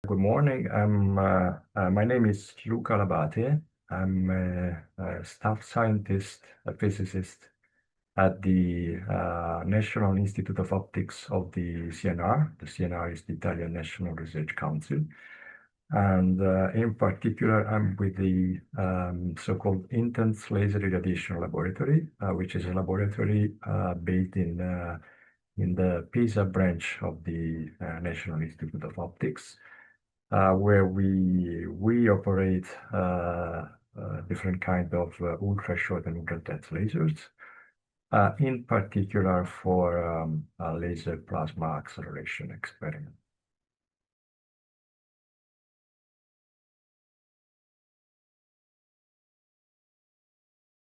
Good morning. My name is Luca Labate. I'm a staff scientist, a physicist at the National Institute of Optics of the CNR. The CNR is the Italian National Research Council. And in particular, I'm with the so-called Intense Laser Irradiation Laboratory, which is a laboratory based in the Pisa branch of the National Institute of Optics, where we operate different kind of ultra short and ultra dense lasers, in particular for laser plasma acceleration experiment.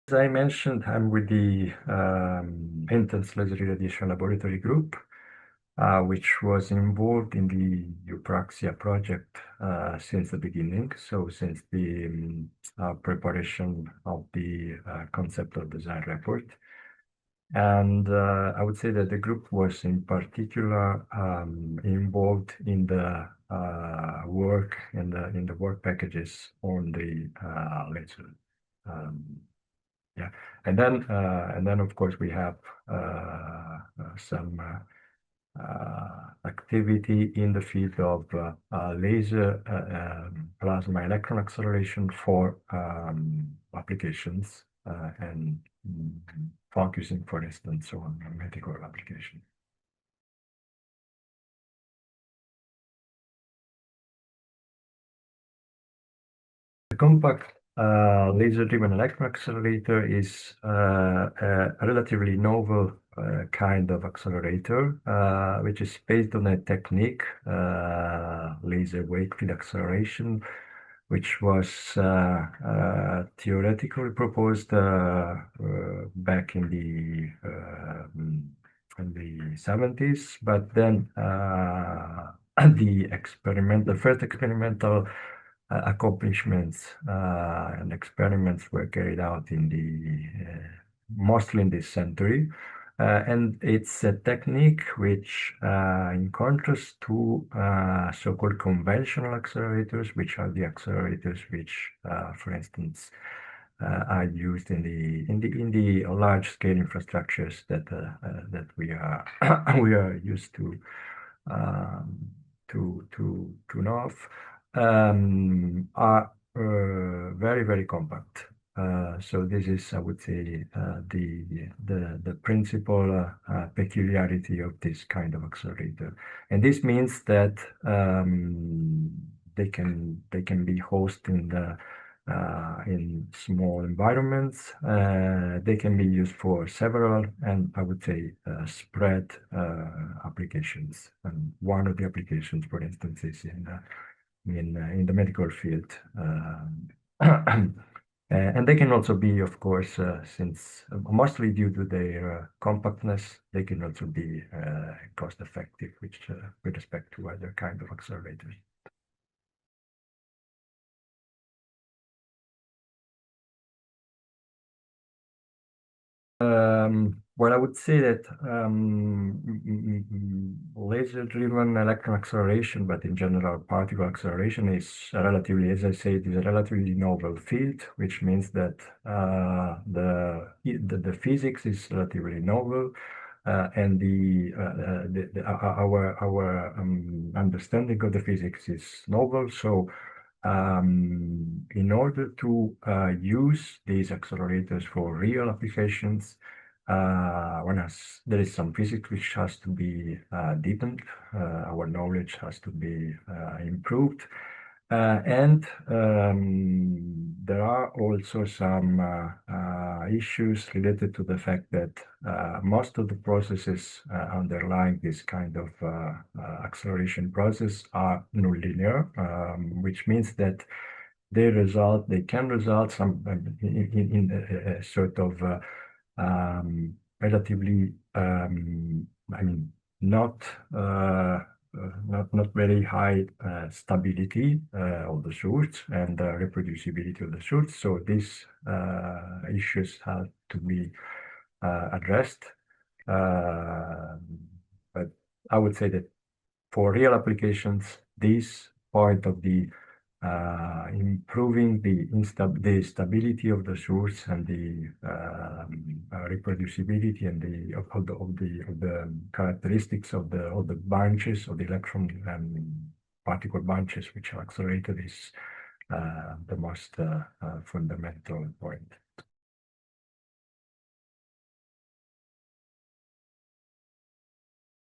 As I mentioned, I'm with the Intense Laser Irradiation Laboratory Group, which was involved in the EuPRAXIA project since the beginning, so since the preparation of the conceptual design report. And I would say that the group was in particular involved in the work in the work packages on the laser. Yeah, and then of course we have some activity in the field of laser plasma electron acceleration for applications and focusing, for instance, on medical application. The compact laser-driven electron accelerator is a relatively novel kind of accelerator, which is based on a technique, laser wave field acceleration, which was theoretically proposed back in the 70s, but then the first experimental accomplishments and experiments were carried out in mostly in this century. And it's a technique which, in contrast to so-called conventional accelerators, which are the accelerators which, for instance, are used in the large-scale infrastructures that we are used to know of, are very, very compact. So this is, I would say, the principal peculiarity of this kind of accelerator, and this means that they can be hosted in small environments. They can be used for several, and I would say spread applications. And one of the applications, for instance, is in the medical field. And they can also be, of course, since mostly due to their compactness, they can also be cost effective, which with respect to other kind of accelerators. Well, I would say that laser-driven electron acceleration, but in general particle acceleration, is relatively, as I say, it is a relatively novel field, which means that the physics is relatively novel, and our understanding of the physics is novel. So in order to use these accelerators for real applications, there is some physics which has to be deepened, our knowledge has to be improved, and there are also some issues related to the fact that most of the processes underlying this kind of acceleration process are nonlinear, which means that they can result in a sort of relatively, I mean, not very high stability of the source and reproducibility of the source. So these issues have to be addressed. But I would say that for real applications, these point of the improving the stability of the source and the reproducibility and the characteristics of the bunches of the electron particle bunches which are accelerated is the most fundamental point.